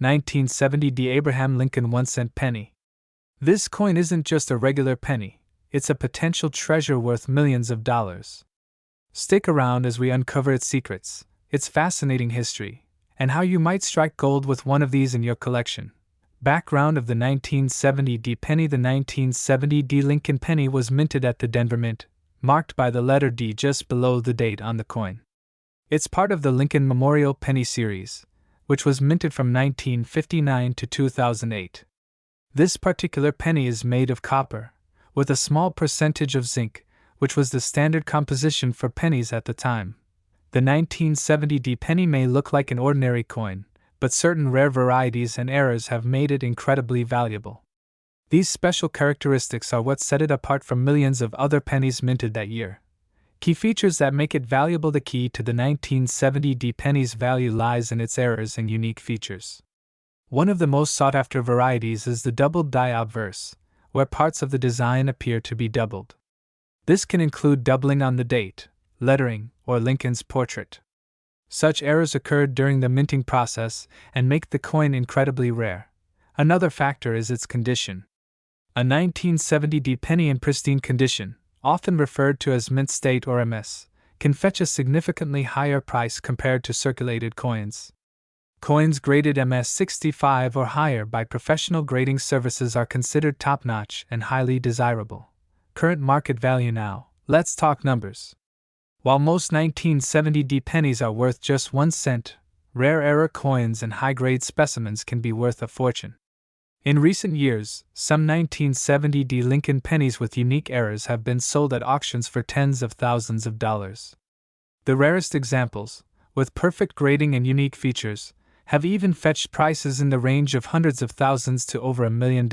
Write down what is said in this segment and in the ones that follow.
1970 Abraham Lincoln 1-cent penny. This coin isn't just a regular penny, it's a potential treasure worth millions of dollars. Stick around as we uncover its secrets, its fascinating history, and how you might strike gold with one of these in your collection. Background of the 1970 penny. The 1970 Lincoln penny was minted at the Denver Mint, marked by the letter D just below the date on the coin. It's part of the Lincoln Memorial Penny Series, which was minted from 1959 to 2008. This particular penny is made of copper, with a small percentage of zinc, which was the standard composition for pennies at the time. The 1970 penny may look like an ordinary coin, but certain rare varieties and errors have made it incredibly valuable. These special characteristics are what set it apart from millions of other pennies minted that year. Key features that make it valuable. The key to the 1970 penny's value lies in its errors and unique features. One of the most sought-after varieties is the doubled die obverse, where parts of the design appear to be doubled. This can include doubling on the date, lettering, or Lincoln's portrait. Such errors occurred during the minting process and make the coin incredibly rare. Another factor is its condition. A 1970 penny in pristine condition, often referred to as mint state or MS, can fetch a significantly higher price compared to circulated coins. Coins graded MS-65 or higher by professional grading services are considered top-notch and highly desirable. Current market value now. Let's talk numbers. While most 1970 pennies are worth just 1 cent, rare error coins and high-grade specimens can be worth a fortune. In recent years, some 1970 Lincoln pennies with unique errors have been sold at auctions for tens of thousands of dollars. The rarest examples, with perfect grading and unique features, have even fetched prices in the range of hundreds of thousands to over $1 million.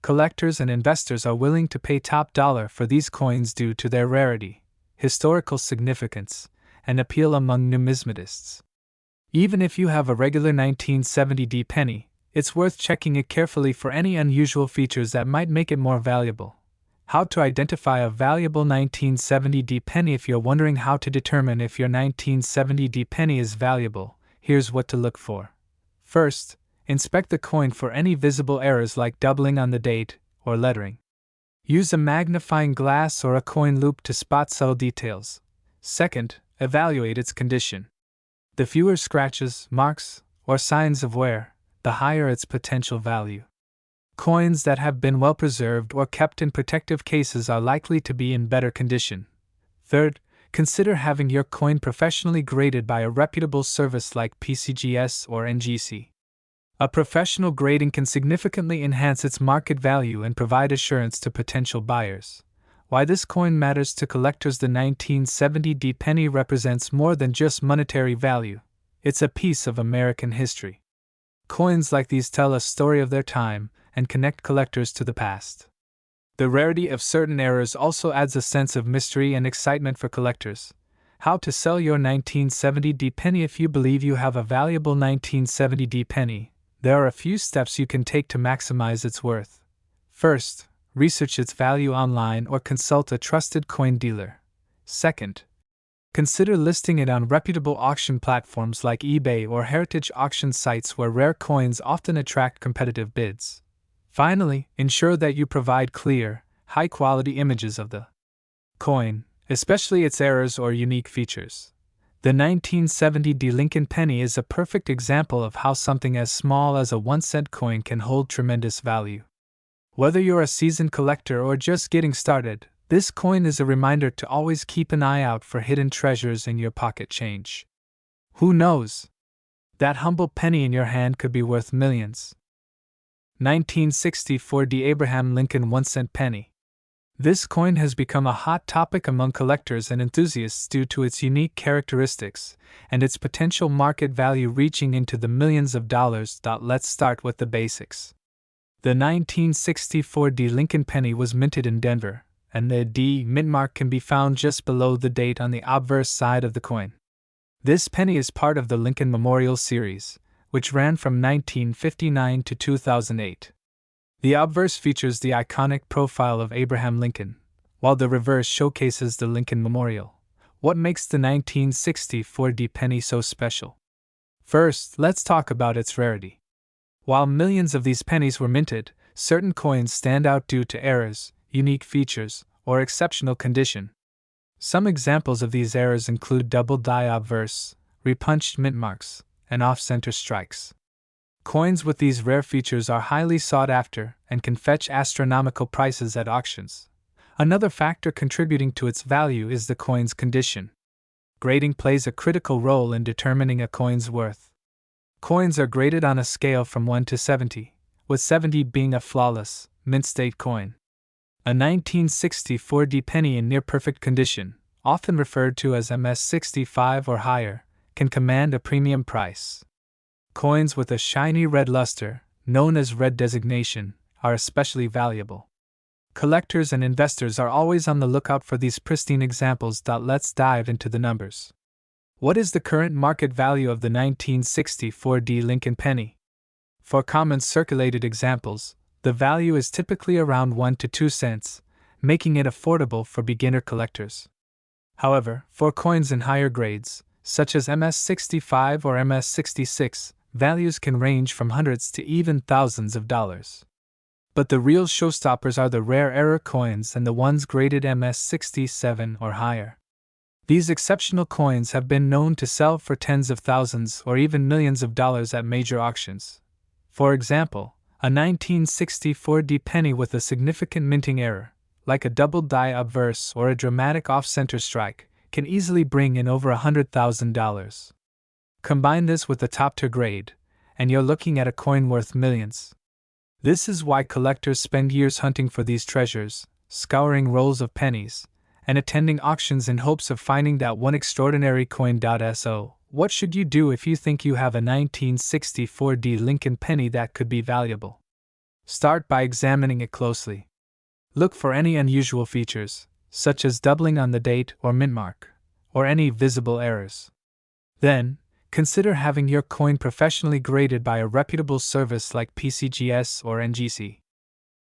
Collectors and investors are willing to pay top dollar for these coins due to their rarity, historical significance, and appeal among numismatists. Even if you have a regular 1970 penny, it's worth checking it carefully for any unusual features that might make it more valuable. How to identify a valuable 1970 penny. If you're wondering how to determine if your 1970 penny is valuable, here's what to look for. First, inspect the coin for any visible errors like doubling on the date or lettering. Use a magnifying glass or a coin loop to spot subtle details. Second, evaluate its condition. The fewer scratches, marks, or signs of wear, the higher its potential value. Coins that have been well preserved or kept in protective cases are likely to be in better condition. Third, consider having your coin professionally graded by a reputable service like PCGS or NGC. A professional grading can significantly enhance its market value and provide assurance to potential buyers. Why this coin matters to collectors. The 1970 penny represents more than just monetary value. It's a piece of American history. Coins like these tell a story of their time and connect collectors to the past. The rarity of certain errors also adds a sense of mystery and excitement for collectors. How to sell your 1970 penny. If you believe you have a valuable 1970 penny, there are a few steps you can take to maximize its worth. First, research its value online or consult a trusted coin dealer. Second, consider listing it on reputable auction platforms like eBay or heritage auction sites where rare coins often attract competitive bids. Finally, ensure that you provide clear, high-quality images of the coin, especially its errors or unique features. The 1970 Lincoln penny is a perfect example of how something as small as a 1-cent coin can hold tremendous value. Whether you're a seasoned collector or just getting started, this coin is a reminder to always keep an eye out for hidden treasures in your pocket change. Who knows? That humble penny in your hand could be worth millions. 1964 Abraham Lincoln 1-cent penny. This coin has become a hot topic among collectors and enthusiasts due to its unique characteristics and its potential market value reaching into the millions of dollars. Let's start with the basics. The 1964 Lincoln penny was minted in Denver, and the D mint mark can be found just below the date on the obverse side of the coin. This penny is part of the Lincoln Memorial Series, which ran from 1959 to 2008. The obverse features the iconic profile of Abraham Lincoln, while the reverse showcases the Lincoln Memorial. What makes the 1964 penny so special? First, let's talk about its rarity. While millions of these pennies were minted, certain coins stand out due to errors, unique features, or exceptional condition. Some examples of these errors include double die obverse, repunched mint marks, and off-center strikes. Coins with these rare features are highly sought after and can fetch astronomical prices at auctions. Another factor contributing to its value is the coin's condition. Grading plays a critical role in determining a coin's worth. Coins are graded on a scale from 1 to 70, with 70 being a flawless, mint-state coin. A 1964D penny in near-perfect condition, often referred to as MS65 or higher, can command a premium price. Coins with a shiny red luster, known as red designation, are especially valuable. Collectors and investors are always on the lookout for these pristine examples. Let's dive into the numbers. What is the current market value of the 1964D Lincoln penny? For common circulated examples, the value is typically around 1 to 2 cents, making it affordable for beginner collectors. However, for coins in higher grades, such as MS65 or MS66, values can range from hundreds to even thousands of dollars. But the real showstoppers are the rare error coins and the ones graded MS67 or higher. These exceptional coins have been known to sell for tens of thousands or even millions of dollars at major auctions. For example, a 1964D penny with a significant minting error, like a double die obverse or a dramatic off-center strike, can easily bring in over $100,000. Combine this with the top-tier grade, and you're looking at a coin worth millions. This is why collectors spend years hunting for these treasures, scouring rolls of pennies, and attending auctions in hopes of finding that one extraordinary coin. So, what should you do if you think you have a 1964D Lincoln penny that could be valuable? Start by examining it closely. Look for any unusual features, such as doubling on the date or mint mark, or any visible errors. Then, consider having your coin professionally graded by a reputable service like PCGS or NGC.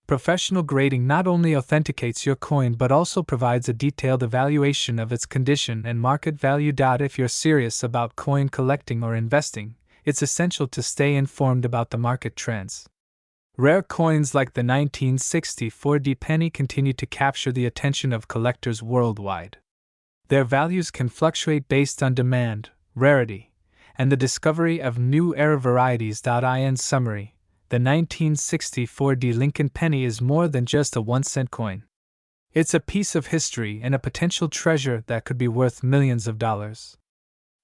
Professional grading not only authenticates your coin but also provides a detailed evaluation of its condition and market value. If you're serious about coin collecting or investing, it's essential to stay informed about the market trends. Rare coins like the 1964D penny continue to capture the attention of collectors worldwide. Their values can fluctuate based on demand, rarity, and the discovery of new error varieties. In summary, the 1964D Lincoln penny is more than just a 1-cent coin. It's a piece of history and a potential treasure that could be worth millions of dollars.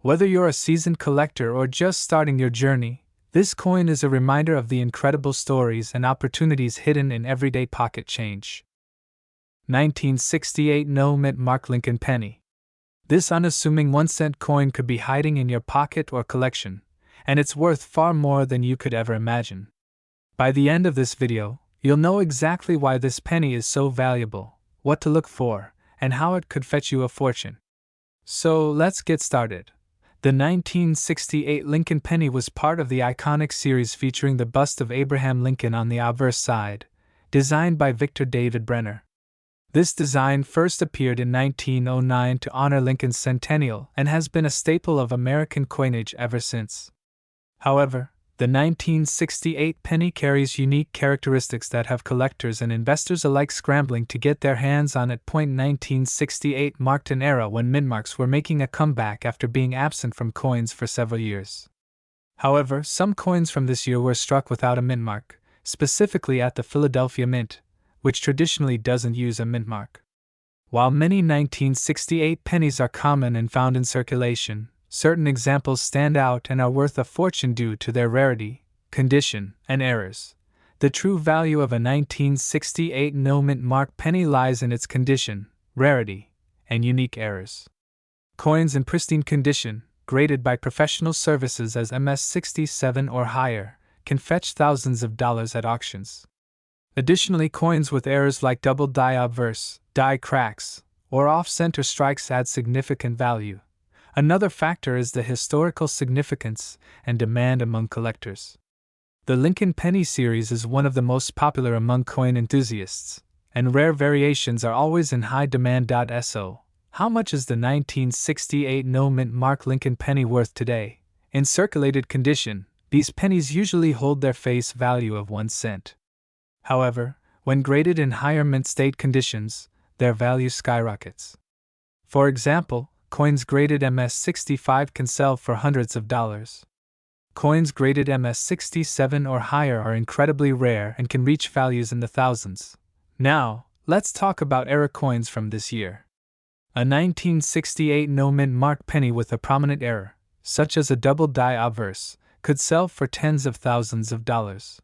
Whether you're a seasoned collector or just starting your journey, this coin is a reminder of the incredible stories and opportunities hidden in everyday pocket change. 1968 No Mint Mark Lincoln penny. This unassuming 1-cent coin could be hiding in your pocket or collection, and it's worth far more than you could ever imagine. By the end of this video, you'll know exactly why this penny is so valuable, what to look for, and how it could fetch you a fortune. So let's get started. The 1968 Lincoln penny was part of the iconic series featuring the bust of Abraham Lincoln on the obverse side, designed by Victor David Brenner. This design first appeared in 1909 to honor Lincoln's centennial and has been a staple of American coinage ever since. However, the 1968 penny carries unique characteristics that have collectors and investors alike scrambling to get their hands on it. 1968 marked an era when mintmarks were making a comeback after being absent from coins for several years. However, some coins from this year were struck without a mintmark, specifically at the Philadelphia Mint, which traditionally doesn't use a mintmark. While many 1968 pennies are common and found in circulation, certain examples stand out and are worth a fortune due to their rarity, condition, and errors. The true value of a 1968 no mint mark penny lies in its condition, rarity, and unique errors. Coins in pristine condition, graded by professional services as MS67 or higher, can fetch thousands of dollars at auctions. Additionally, coins with errors like double die obverse, die cracks, or off-center strikes add significant value. Another factor is the historical significance and demand among collectors. The Lincoln penny series is one of the most popular among coin enthusiasts, and rare variations are always in high demand. So, how much is the 1968 no mint mark Lincoln penny worth today, In circulated condition, these pennies usually hold their face value of 1 cent. However, when graded in higher mint state conditions, their value skyrockets. For example, coins graded MS-65 can sell for hundreds of dollars. Coins graded MS-67 or higher are incredibly rare and can reach values in the thousands. Now, let's talk about error coins from this year. A 1968 no-mint mark penny with a prominent error, such as a double die obverse, could sell for tens of thousands of dollars.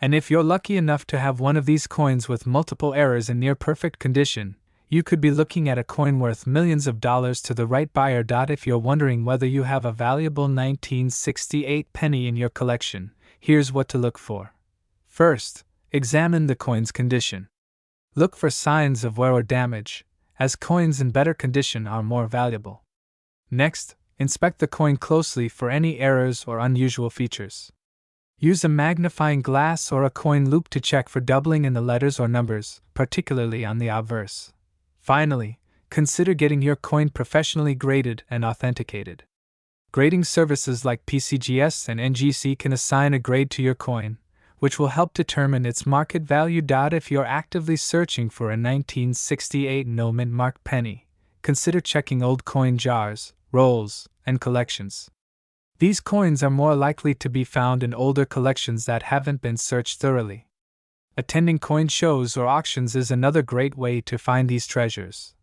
And if you're lucky enough to have one of these coins with multiple errors in near-perfect condition, you could be looking at a coin worth millions of dollars to the right buyer. If you're wondering whether you have a valuable 1968 penny in your collection, here's what to look for. First, examine the coin's condition. Look for signs of wear or damage, as coins in better condition are more valuable. Next, inspect the coin closely for any errors or unusual features. Use a magnifying glass or a coin loupe to check for doubling in the letters or numbers, particularly on the obverse. Finally, consider getting your coin professionally graded and authenticated. Grading services like PCGS and NGC can assign a grade to your coin, which will help determine its market value. If you're actively searching for a 1968 no-mint mark penny, consider checking old coin jars, rolls, and collections. These coins are more likely to be found in older collections that haven't been searched thoroughly. Attending coin shows or auctions is another great way to find these treasures.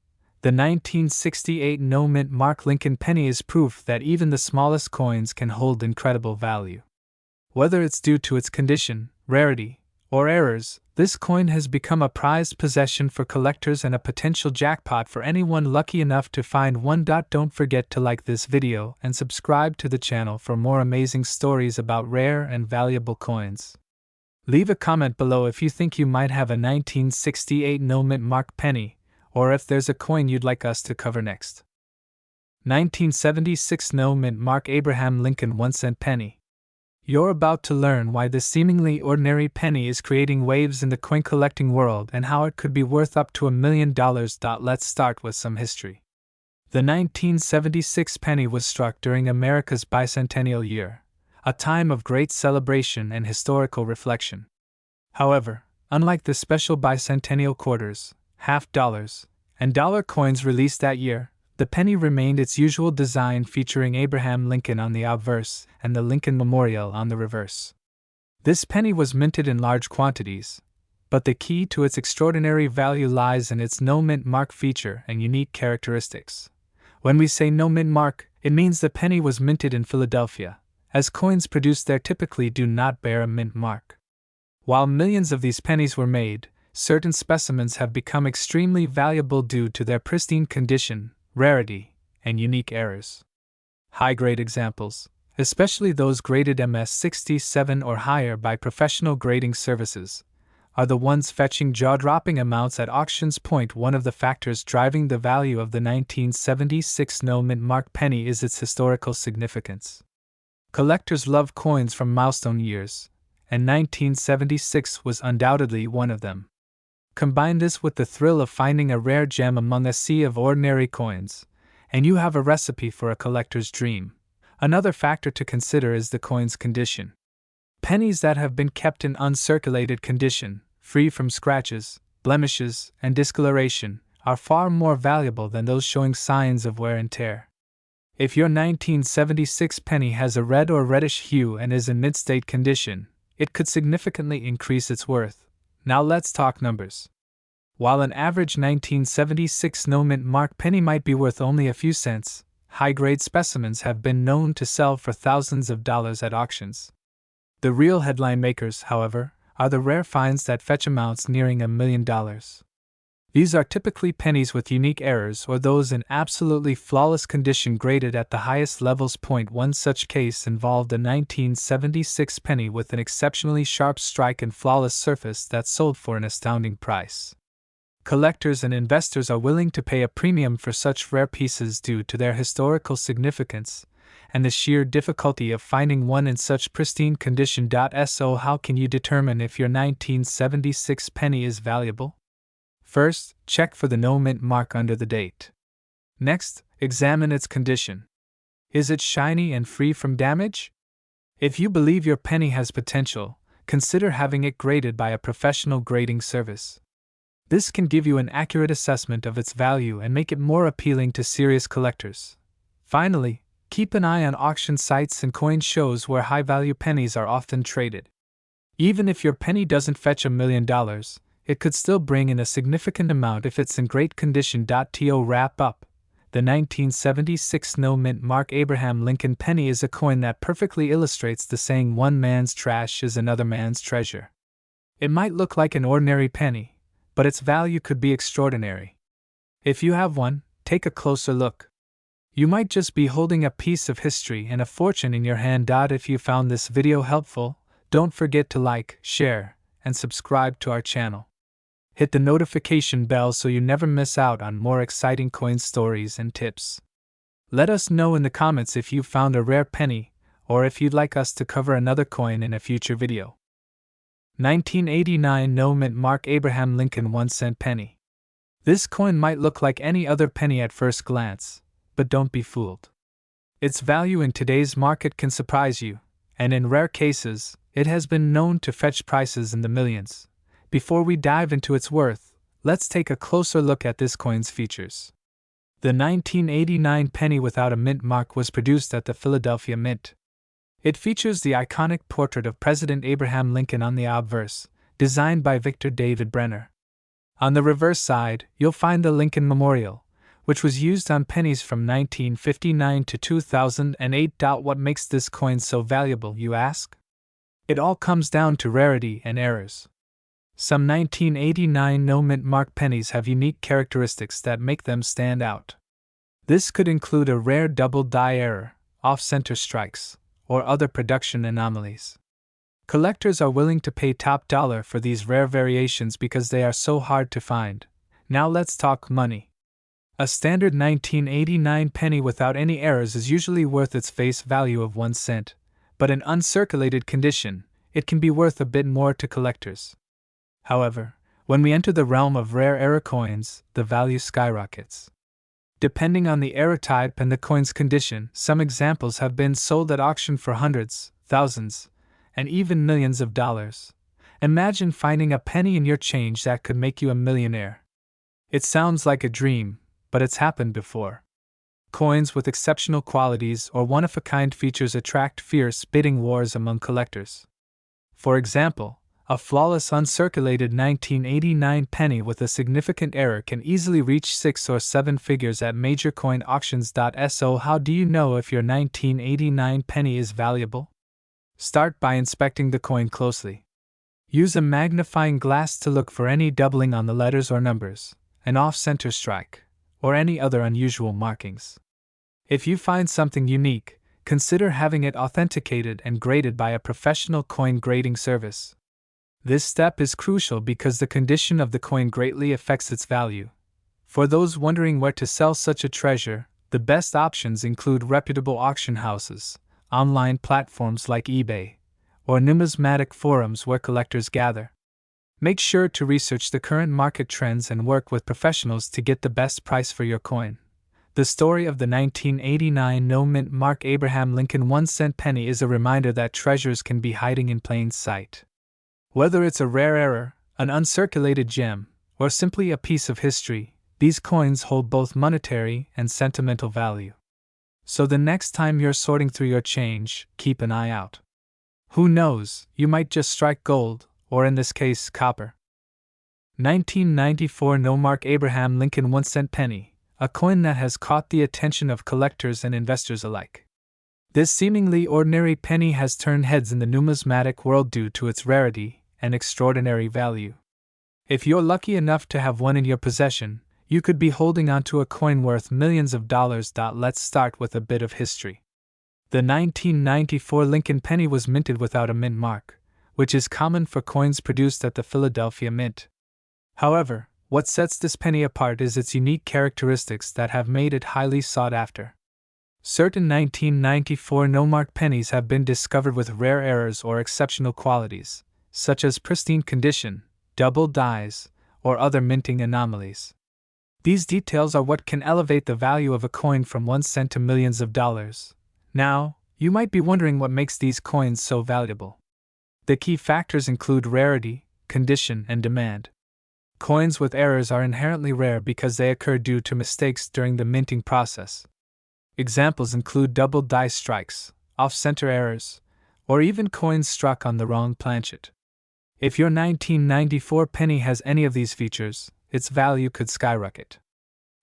The 1968 no-mint mark Lincoln penny is proof that even the smallest coins can hold incredible value. Whether it's due to its condition, rarity, or errors, this coin has become a prized possession for collectors and a potential jackpot for anyone lucky enough to find one. Don't forget to like this video and subscribe to the channel for more amazing stories about rare and valuable coins. Leave a comment below if you think you might have a 1968 no-mint mark penny, or if there's a coin you'd like us to cover next. 1976 no-mint mark Abraham Lincoln 1-cent penny. You're about to learn why this seemingly ordinary penny is creating waves in the coin collecting world and how it could be worth up to $1 million. Let's start with some history. The 1976 penny was struck during America's bicentennial year, a time of great celebration and historical reflection. However, unlike the special bicentennial quarters, half dollars, and dollar coins released that year, the penny remained its usual design, featuring Abraham Lincoln on the obverse and the Lincoln Memorial on the reverse. This penny was minted in large quantities, but the key to its extraordinary value lies in its no-mint mark feature and unique characteristics. When we say no-mint mark, it means the penny was minted in Philadelphia, as coins produced there typically do not bear a mint mark. While millions of these pennies were made, certain specimens have become extremely valuable due to their pristine condition, rarity, and unique errors. High-grade examples, especially those graded MS-67 or higher by professional grading services, are the ones fetching jaw-dropping amounts at auctions. One of the factors driving the value of the 1976 no-mint mark penny is its historical significance. Collectors love coins from milestone years, and 1976 was undoubtedly one of them. Combine this with the thrill of finding a rare gem among a sea of ordinary coins, and you have a recipe for a collector's dream. Another factor to consider is the coin's condition. Pennies that have been kept in uncirculated condition, free from scratches, blemishes, and discoloration, are far more valuable than those showing signs of wear and tear. If your 1976 penny has a red or reddish hue and is in mid-state condition, it could significantly increase its worth. Now let's talk numbers. While an average 1976 no-mint mark penny might be worth only a few cents, high-grade specimens have been known to sell for thousands of dollars at auctions. The real headline makers, however, are the rare finds that fetch amounts nearing $1 million. These are typically pennies with unique errors or those in absolutely flawless condition graded at the highest levels. One such case involved a 1976 penny with an exceptionally sharp strike and flawless surface that sold for an astounding price. Collectors and investors are willing to pay a premium for such rare pieces due to their historical significance and the sheer difficulty of finding one in such pristine condition. So how can you determine if your 1976 penny is valuable? First, check for the no-mint mark under the date. Next, examine its condition. Is it shiny and free from damage? If you believe your penny has potential, consider having it graded by a professional grading service. This can give you an accurate assessment of its value and make it more appealing to serious collectors. Finally, keep an eye on auction sites and coin shows where high-value pennies are often traded. Even if your penny doesn't fetch $1 million, it could still bring in a significant amount if it's in great condition. To wrap up, the 1976 no-mint Mark Abraham Lincoln penny is a coin that perfectly illustrates the saying, "One man's trash is another man's treasure." It might look like an ordinary penny, but its value could be extraordinary. If you have one, take a closer look. You might just be holding a piece of history and a fortune in your hand. If you found this video helpful, don't forget to like, share, and subscribe to our channel. Hit the notification bell so you never miss out on more exciting coin stories and tips. Let us know in the comments if you found a rare penny, or if you'd like us to cover another coin in a future video. 1989 no-mint Mark Abraham Lincoln 1-cent penny. This coin might look like any other penny at first glance, but don't be fooled. Its value in today's market can surprise you, and in rare cases, it has been known to fetch prices in the millions. Before we dive into its worth, let's take a closer look at this coin's features. The 1989 penny without a mint mark was produced at the Philadelphia Mint. It features the iconic portrait of President Abraham Lincoln on the obverse, designed by Victor David Brenner. On the reverse side, you'll find the Lincoln Memorial, which was used on pennies from 1959 to 2008. What makes this coin so valuable, you ask? It all comes down to rarity and errors. Some 1989 no-mint mark pennies have unique characteristics that make them stand out. This could include a rare double die error, off-center strikes, or other production anomalies. Collectors are willing to pay top dollar for these rare variations because they are so hard to find. Now let's talk money. A standard 1989 penny without any errors is usually worth its face value of 1 cent, but in uncirculated condition, it can be worth a bit more to collectors. However, when we enter the realm of rare error coins, the value skyrockets. Depending on the error type and the coin's condition, some examples have been sold at auction for hundreds, thousands, and even millions of dollars. Imagine finding a penny in your change that could make you a millionaire. It sounds like a dream, but it's happened before. Coins with exceptional qualities or one-of-a-kind features attract fierce bidding wars among collectors. For example, a flawless uncirculated 1989 penny with a significant error can easily reach 6 or 7 figures at major coin auctions. So how do you know if your 1989 penny is valuable? Start by inspecting the coin closely. Use a magnifying glass to look for any doubling on the letters or numbers, an off-center strike, or any other unusual markings. If you find something unique, consider having it authenticated and graded by a professional coin grading service. This step is crucial because the condition of the coin greatly affects its value. For those wondering where to sell such a treasure, the best options include reputable auction houses, online platforms like eBay, or numismatic forums where collectors gather. Make sure to research the current market trends and work with professionals to get the best price for your coin. The story of the 1989 no-mint Mark Abraham Lincoln 1-cent penny is a reminder that treasures can be hiding in plain sight. Whether it's a rare error, an uncirculated gem, or simply a piece of history, these coins hold both monetary and sentimental value. So the next time you're sorting through your change, keep an eye out. Who knows, you might just strike gold, or in this case, copper. 1994 no Mark Abraham Lincoln 1-cent penny, a coin that has caught the attention of collectors and investors alike. This seemingly ordinary penny has turned heads in the numismatic world due to its rarity and extraordinary value. If you're lucky enough to have one in your possession, you could be holding onto a coin worth millions of dollars. Let's start with a bit of history. The 1994 Lincoln penny was minted without a mint mark, which is common for coins produced at the Philadelphia Mint. However, what sets this penny apart is its unique characteristics that have made it highly sought after. Certain 1994 no-mark pennies have been discovered with rare errors or exceptional qualities, such as pristine condition, double dies, or other minting anomalies. These details are what can elevate the value of a coin from 1 cent to millions of dollars, Now, you might be wondering what makes these coins so valuable. The key factors include rarity, condition, and demand. Coins with errors are inherently rare because they occur due to mistakes during the minting process. Examples include double die strikes, off-center errors, or even coins struck on the wrong planchet. If your 1994 penny has any of these features, its value could skyrocket.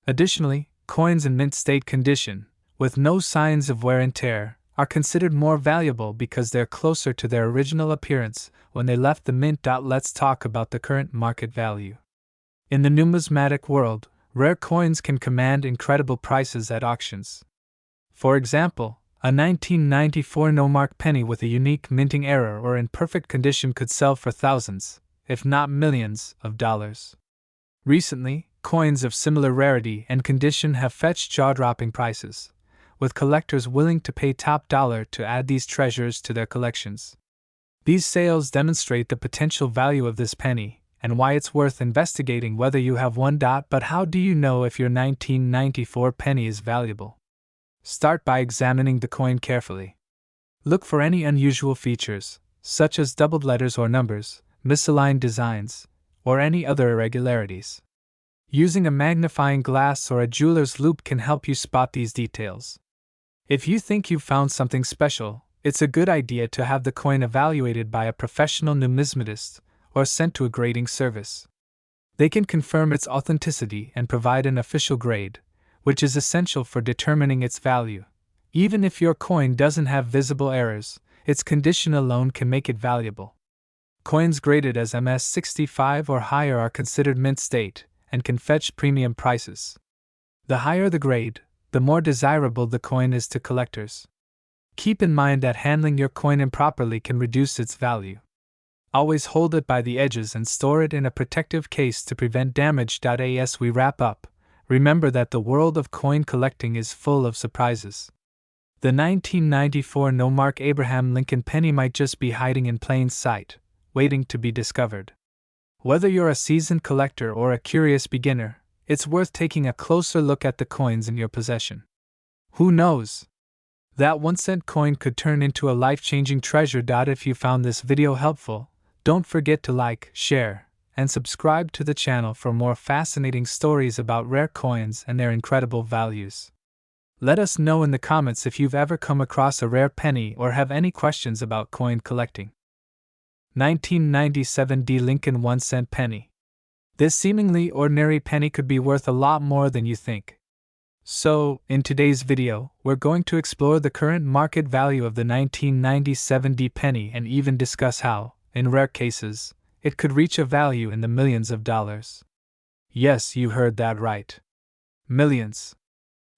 Additionally, coins in mint state condition, with no signs of wear and tear, are considered more valuable because they're closer to their original appearance when they left the mint. Let's talk about the current market value. In the numismatic world, rare coins can command incredible prices at auctions. For example, a 1994 no-mark penny with a unique minting error or in perfect condition could sell for thousands, if not millions, of dollars. Recently, coins of similar rarity and condition have fetched jaw-dropping prices, with collectors willing to pay top dollar to add these treasures to their collections. These sales demonstrate the potential value of this penny and why it's worth investigating whether you have one. But how do you know if your 1994 penny is valuable? Start by examining the coin carefully. Look for any unusual features, such as doubled letters or numbers, misaligned designs, or any other irregularities. Using a magnifying glass or a jeweler's loupe can help you spot these details. If you think you've found something special, it's a good idea to have the coin evaluated by a professional numismatist or sent to a grading service. They can confirm its authenticity and provide an official grade, which is essential for determining its value. Even if your coin doesn't have visible errors, its condition alone can make it valuable. Coins graded as MS65 or higher are considered mint state and can fetch premium prices. The higher the grade, the more desirable the coin is to collectors. Keep in mind that handling your coin improperly can reduce its value. Always hold it by the edges and store it in a protective case to prevent damage. As we wrap up, remember that the world of coin collecting is full of surprises. The 1994 no-mark Abraham Lincoln penny might just be hiding in plain sight, waiting to be discovered. Whether you're a seasoned collector or a curious beginner, it's worth taking a closer look at the coins in your possession. Who knows? That 1-cent coin could turn into a life-changing treasure. If you found this video helpful, don't forget to like, share, and subscribe to the channel for more fascinating stories about rare coins and their incredible values. Let us know in the comments if you've ever come across a rare penny or have any questions about coin collecting. 1997 D. Lincoln 1-cent penny. This seemingly ordinary penny could be worth a lot more than you think. So, in today's video, we're going to explore the current market value of the 1997 D penny and even discuss how, in rare cases, it could reach a value in the millions of dollars. Yes, you heard that right. Millions.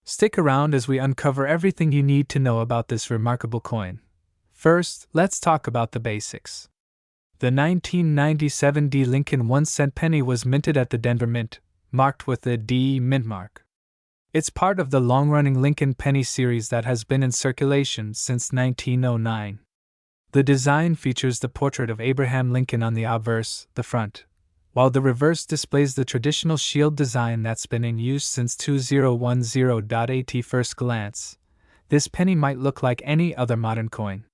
Stick around as we uncover everything you need to know about this remarkable coin. First, let's talk about the basics. The 1997 D. Lincoln 1-cent penny was minted at the Denver Mint, marked with the D mint mark. It's part of the long-running Lincoln penny series that has been in circulation since 1909. The design features the portrait of Abraham Lincoln on the obverse, the front, while the reverse displays the traditional shield design that's been in use since 2010. At first glance, this penny might look like any other modern coin.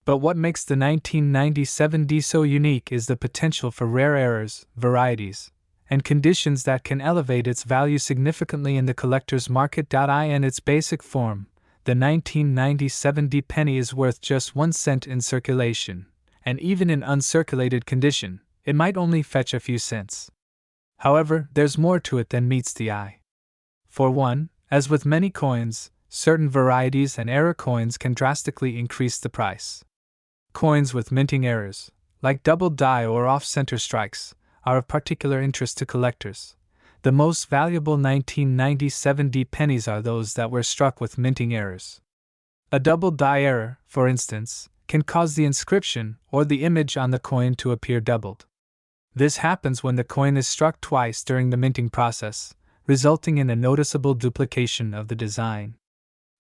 But what makes the 1997 D so unique is the potential for rare errors, varieties, and conditions that can elevate its value significantly in the collector's market. In its basic form, the 1997 D penny is worth just 1 cent in circulation, and even in uncirculated condition, it might only fetch a few cents. However, there's more to it than meets the eye. For one, as with many coins, certain varieties and error coins can drastically increase the price. Coins with minting errors, like double die or off-center strikes, are of particular interest to collectors. The most valuable 1997 D pennies are those that were struck with minting errors. A double die error, for instance, can cause the inscription or the image on the coin to appear doubled. This happens when the coin is struck twice during the minting process, resulting in a noticeable duplication of the design.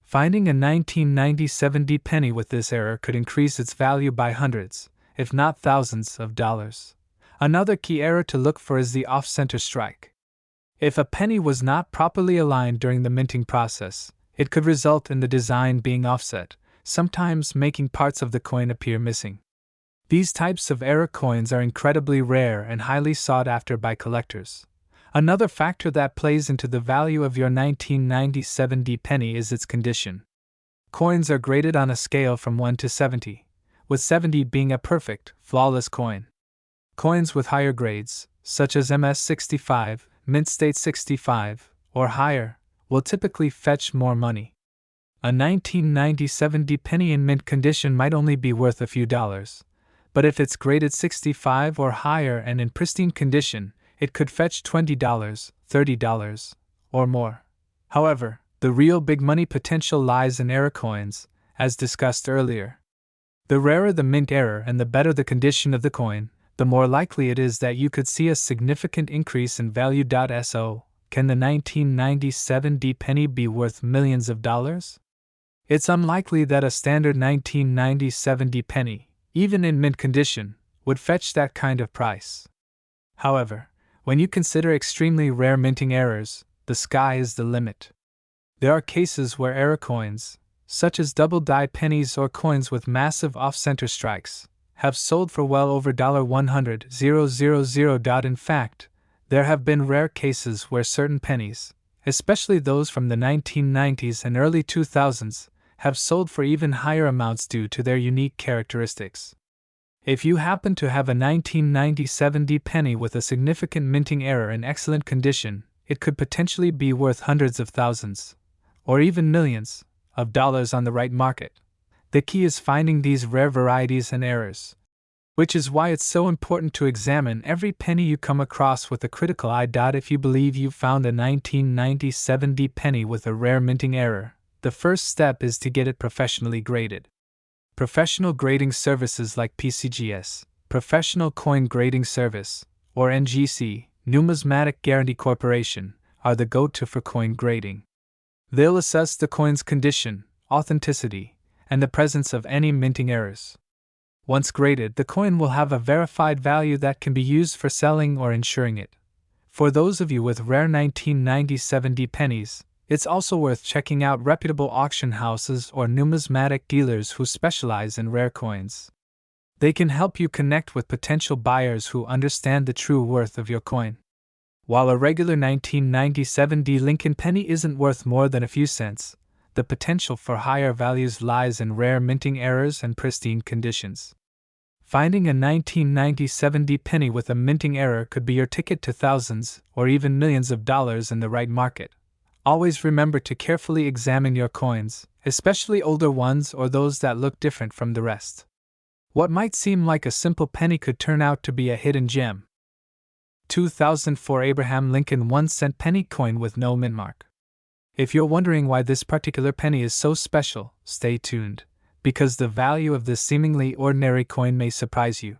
Finding a 1997 D penny with this error could increase its value by hundreds, if not thousands, of dollars. Another key error to look for is the off-center strike. If a penny was not properly aligned during the minting process, It could result in the design being offset, sometimes making parts of the coin appear missing. These types of error coins are incredibly rare and highly sought after by collectors. Another factor that plays into the value of your 1997 D penny is its condition. Coins are graded on a scale from 1 to 70, with 70 being a perfect, flawless coin. Coins with higher grades, such as MS65, Mint State 65, or higher, will typically fetch more money. A 1997 D penny in mint condition might only be worth a few dollars, but if it's graded 65 or higher and in pristine condition, it could fetch $20, $30, or more. However, the real big money potential lies in error coins, as discussed earlier. The rarer the mint error and the better the condition of the coin, the more likely it is that you could see a significant increase in value. So, can the 1997 D penny be worth millions of dollars? It's unlikely that a standard 1997 D penny, even in mint condition, would fetch that kind of price. However, when you consider extremely rare minting errors, the sky is the limit. There are cases where error coins, such as double-die pennies or coins with massive off-center strikes, have sold for well over $100,000. In fact, there have been rare cases where certain pennies, especially those from the 1990s and early 2000s, have sold for even higher amounts due to their unique characteristics. If you happen to have a 1997 D penny with a significant minting error in excellent condition, it could potentially be worth hundreds of thousands, or even millions, of dollars on the right market. The key is finding these rare varieties and errors, which is why it's so important to examine every penny you come across with a critical eye. If you believe you've found a 1997 D penny with a rare minting error, the first step is to get it professionally graded. Professional grading services like PCGS, Professional Coin Grading Service, or NGC, Numismatic Guarantee Corporation, are the go-to for coin grading. They'll assess the coin's condition, authenticity, and the presence of any minting errors. Once graded, the coin will have a verified value that can be used for selling or insuring it. For those of you with rare 1997 D pennies, it's also worth checking out reputable auction houses or numismatic dealers who specialize in rare coins. They can help you connect with potential buyers who understand the true worth of your coin. While a regular 1997 D Lincoln penny isn't worth more than a few cents, the potential for higher values lies in rare minting errors and pristine conditions. Finding a 1997 D penny with a minting error could be your ticket to thousands or even millions of dollars in the right market. Always remember to carefully examine your coins, especially older ones or those that look different from the rest. What might seem like a simple penny could turn out to be a hidden gem. 2004 Abraham Lincoln 1-cent penny coin with no mint mark. If you're wondering why this particular penny is so special, stay tuned, because the value of this seemingly ordinary coin may surprise you.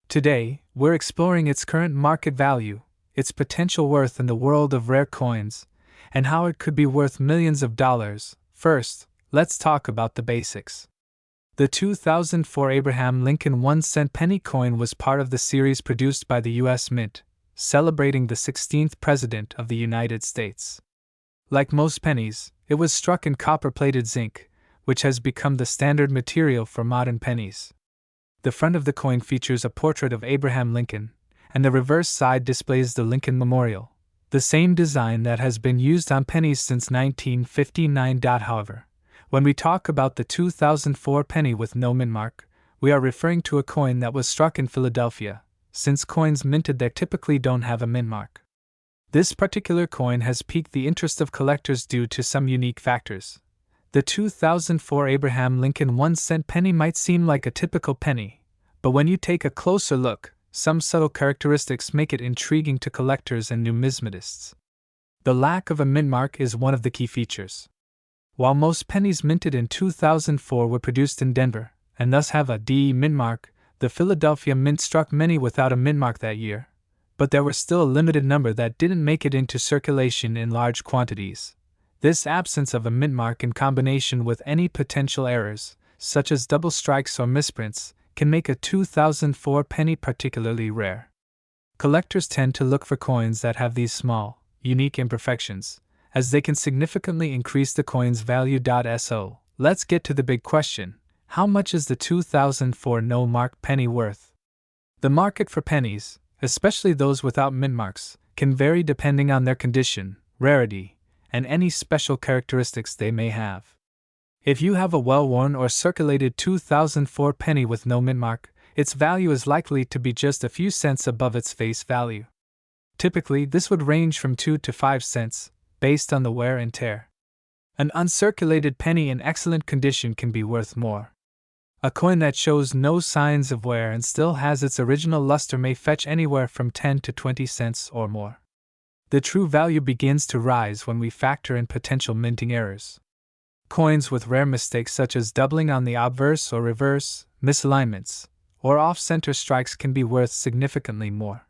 Today, we're exploring its current market value, its potential worth in the world of rare coins, and how it could be worth millions of dollars. First, let's talk about the basics. The 2004 Abraham Lincoln 1-cent penny coin was part of the series produced by the U.S. Mint, celebrating the 16th President of the United States. Like most pennies, it was struck in copper-plated zinc, which has become the standard material for modern pennies. The front of the coin features a portrait of Abraham Lincoln, and the reverse side displays the Lincoln Memorial, the same design that has been used on pennies since 1959. However, when we talk about the 2004 penny with no mint mark, we are referring to a coin that was struck in Philadelphia, since coins minted there typically don't have a mint mark. This particular coin has piqued the interest of collectors due to some unique factors. The 2004 Abraham Lincoln 1-cent penny might seem like a typical penny, but when you take a closer look, some subtle characteristics make it intriguing to collectors and numismatists. The lack of a mint mark is one of the key features. While most pennies minted in 2004 were produced in Denver, and thus have a DE mint mark, the Philadelphia Mint struck many without a mint mark that year, but there were still a limited number that didn't make it into circulation in large quantities. This absence of a mint mark in combination with any potential errors, such as double strikes or misprints, can make a 2004 penny particularly rare. Collectors tend to look for coins that have these small, unique imperfections, as they can significantly increase the coin's value. So, let's get to the big question: how much is the 2004 no-mark penny worth? The market for pennies, especially those without mint marks, can vary depending on their condition, rarity, and any special characteristics they may have. If you have a well-worn or circulated 2004 penny with no mint mark, its value is likely to be just a few cents above its face value. Typically, this would range from 2 to 5 cents, based on the wear and tear. An uncirculated penny in excellent condition can be worth more. A coin that shows no signs of wear and still has its original luster may fetch anywhere from 10 to 20 cents or more. The true value begins to rise when we factor in potential minting errors. Coins with rare mistakes such as doubling on the obverse or reverse, misalignments, or off-center strikes can be worth significantly more.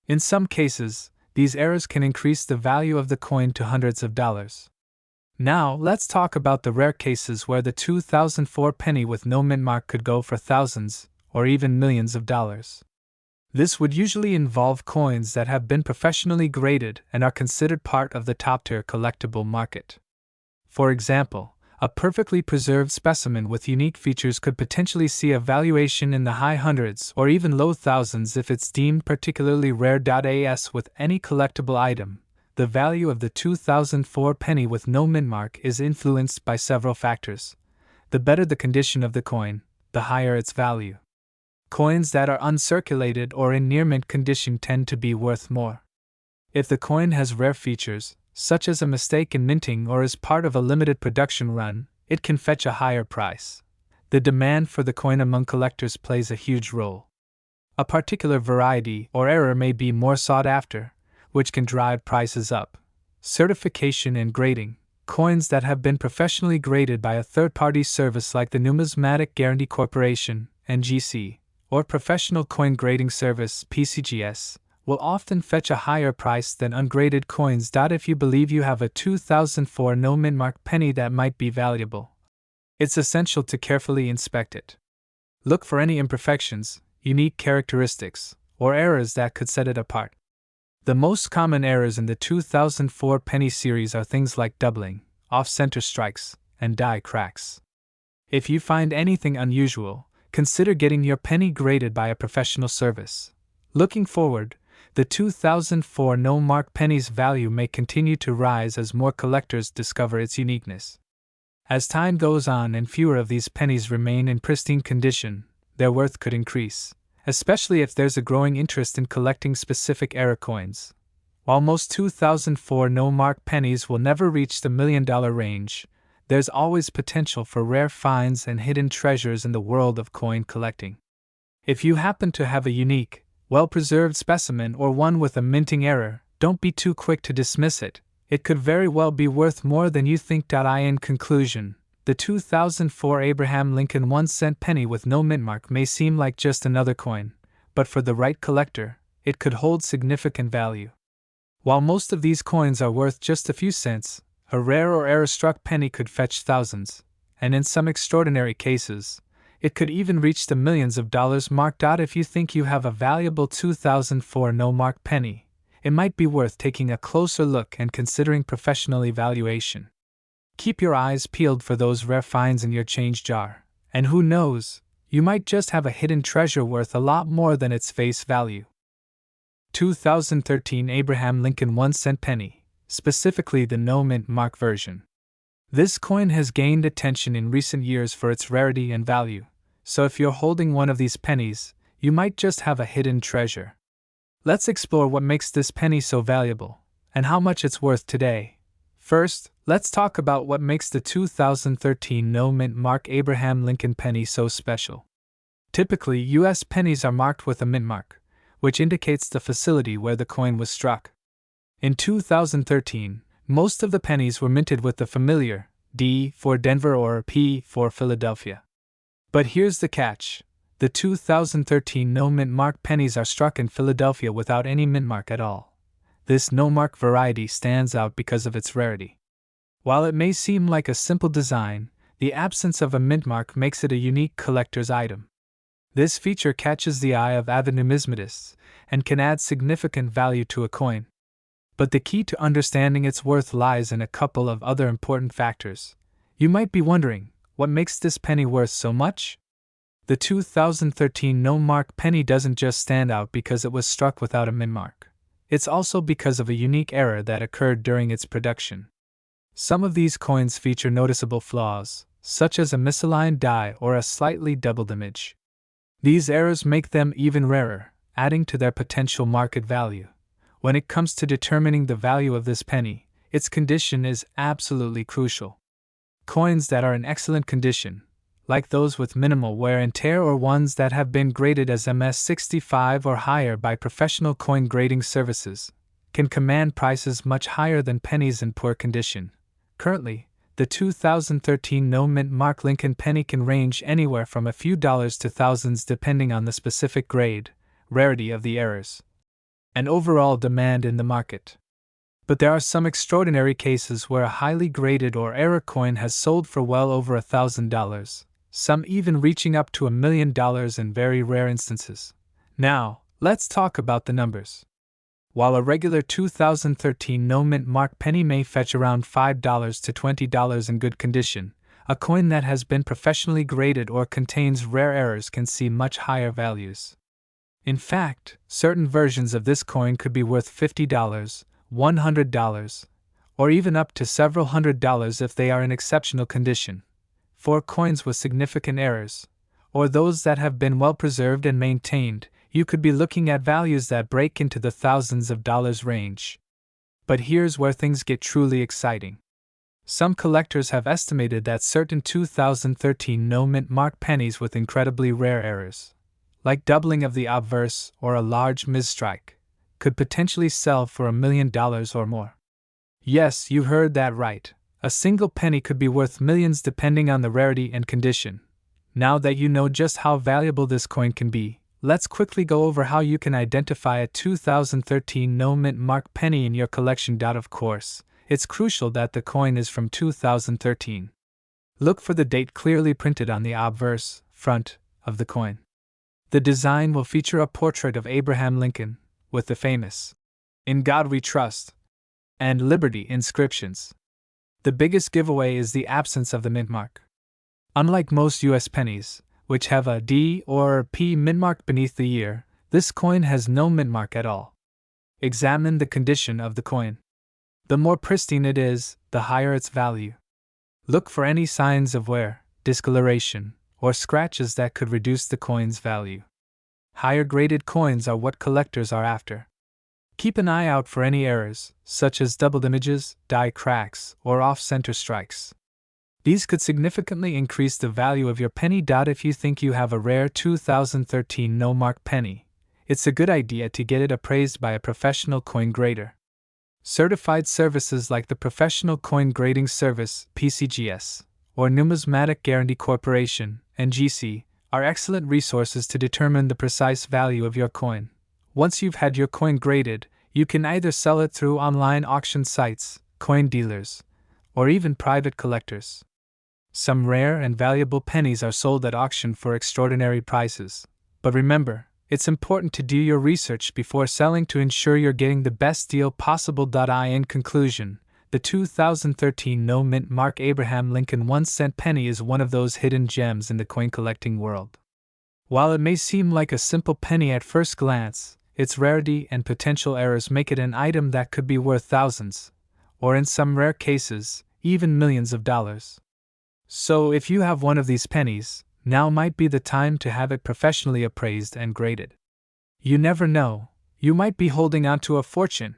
In some cases, these errors can increase the value of the coin to hundreds of dollars. Now, let's talk about the rare cases where the 2004 penny with no mint mark could go for thousands, or even millions of dollars. This would usually involve coins that have been professionally graded and are considered part of the top-tier collectible market. For example, a perfectly preserved specimen with unique features could potentially see a valuation in the high hundreds or even low thousands if it's deemed particularly rare. As with any collectible item, the value of the 2004 penny with no mint mark is influenced by several factors. The better the condition of the coin, the higher its value. Coins that are uncirculated or in near mint condition tend to be worth more. If the coin has rare features, such as a mistake in minting or is part of a limited production run, it can fetch a higher price. The demand for the coin among collectors plays a huge role. A particular variety or error may be more sought after, which can drive prices up. Certification and grading. Coins that have been professionally graded by a third-party service like the Numismatic Guarantee Corporation, NGC, or Professional Coin Grading Service, PCGS, will often fetch a higher price than ungraded coins. If you believe you have a 2004 no mint mark penny that might be valuable, it's essential to carefully inspect it. Look for any imperfections, unique characteristics, or errors that could set it apart. The most common errors in the 2004 penny series are things like doubling, off-center strikes, and die cracks. If you find anything unusual, consider getting your penny graded by a professional service. Looking forward, the 2004 no-mark penny's value may continue to rise as more collectors discover its uniqueness. As time goes on and fewer of these pennies remain in pristine condition, their worth could increase, especially if there's a growing interest in collecting specific era coins. While most 2004 no-mark pennies will never reach the $1 million range, there's always potential for rare finds and hidden treasures in the world of coin collecting. If you happen to have a unique, well-preserved specimen or one with a minting error, don't be too quick to dismiss it. It could very well be worth more than you think. In conclusion, the 2004 Abraham Lincoln 1-cent penny with no mint mark may seem like just another coin, but for the right collector, it could hold significant value. While most of these coins are worth just a few cents, a rare or error-struck penny could fetch thousands, and in some extraordinary cases, it could even reach the millions of dollars mark. If you think you have a valuable 2004 no-mark penny, it might be worth taking a closer look and considering professional evaluation. Keep your eyes peeled for those rare finds in your change jar, and who knows, you might just have a hidden treasure worth a lot more than its face value. 2013 Abraham Lincoln 1-cent penny, specifically the no mint mark version. This coin has gained attention in recent years for its rarity and value, so if you're holding one of these pennies, you might just have a hidden treasure. Let's explore what makes this penny so valuable, and how much it's worth today. First, let's talk about what makes the 2013 no mint mark Abraham Lincoln penny so special. Typically, U.S. pennies are marked with a mint mark, which indicates the facility where the coin was struck. In 2013, most of the pennies were minted with the familiar D for Denver or P for Philadelphia. But here's the catch: the 2013 no mint mark pennies are struck in Philadelphia without any mint mark at all. This no mark variety stands out because of its rarity. While it may seem like a simple design, the absence of a mint mark makes it a unique collector's item. This feature catches the eye of avid numismatists and can add significant value to a coin. But the key to understanding its worth lies in a couple of other important factors. You might be wondering, what makes this penny worth so much? The 2013 no-mark penny doesn't just stand out because it was struck without a mint mark. It's also because of a unique error that occurred during its production. Some of these coins feature noticeable flaws, such as a misaligned die or a slightly doubled image. These errors make them even rarer, adding to their potential market value. When it comes to determining the value of this penny, its condition is absolutely crucial. Coins that are in excellent condition, like those with minimal wear and tear or ones that have been graded as MS65 or higher by professional coin grading services, can command prices much higher than pennies in poor condition. Currently, the 2013 no-mint mark Lincoln penny can range anywhere from a few dollars to thousands depending on the specific grade, rarity of the errors, and overall demand in the market. But there are some extraordinary cases where a highly graded or error coin has sold for well over $1,000, some even reaching up to $1 million in very rare instances. Now, let's talk about the numbers. While a regular 2013 no-mint mark penny may fetch around $5 to $20 in good condition, a coin that has been professionally graded or contains rare errors can see much higher values. In fact, certain versions of this coin could be worth $50, $100, or even up to several $100s if they are in exceptional condition. For coins with significant errors, or those that have been well preserved and maintained, you could be looking at values that break into the thousands of dollars range. But here's where things get truly exciting. Some collectors have estimated that certain 2013 no-mint mark pennies with incredibly rare errors, like doubling of the obverse or a large misstrike, could potentially sell for $1 million or more. Yes, you heard that right. A single penny could be worth millions depending on the rarity and condition. Now that you know just how valuable this coin can be, let's quickly go over how you can identify a 2013 no-mint mark penny in your collection. Of course, it's crucial that the coin is from 2013. Look for the date clearly printed on the obverse, front, of the coin. The design will feature a portrait of Abraham Lincoln, with the famous "In God We Trust" and "Liberty" inscriptions. The biggest giveaway is the absence of the mint mark. Unlike most U.S. pennies, which have a D or P mint mark beneath the year, this coin has no mint mark at all. Examine the condition of the coin. The more pristine it is, the higher its value. Look for any signs of wear, discoloration, or scratches that could reduce the coin's value. Higher graded coins are what collectors are after. Keep an eye out for any errors, such as doubled images, die cracks, or off-center strikes. These could significantly increase the value of your penny. If you think you have a rare 2013 no-mark penny, it's a good idea to get it appraised by a professional coin grader. Certified services like the Professional Coin Grading Service (PCGS) or Numismatic Guarantee Corporation (NGC) are excellent resources to determine the precise value of your coin. Once you've had your coin graded, you can either sell it through online auction sites, coin dealers, or even private collectors. Some rare and valuable pennies are sold at auction for extraordinary prices, but remember, it's important to do your research before selling to ensure you're getting the best deal possible. In conclusion, the 2013 no-mint mark Abraham Lincoln 1-cent penny is one of those hidden gems in the coin collecting world. While it may seem like a simple penny at first glance, its rarity and potential errors make it an item that could be worth thousands, or in some rare cases, even millions of dollars. So if you have one of these pennies, now might be the time to have it professionally appraised and graded. You never know, you might be holding on to a fortune.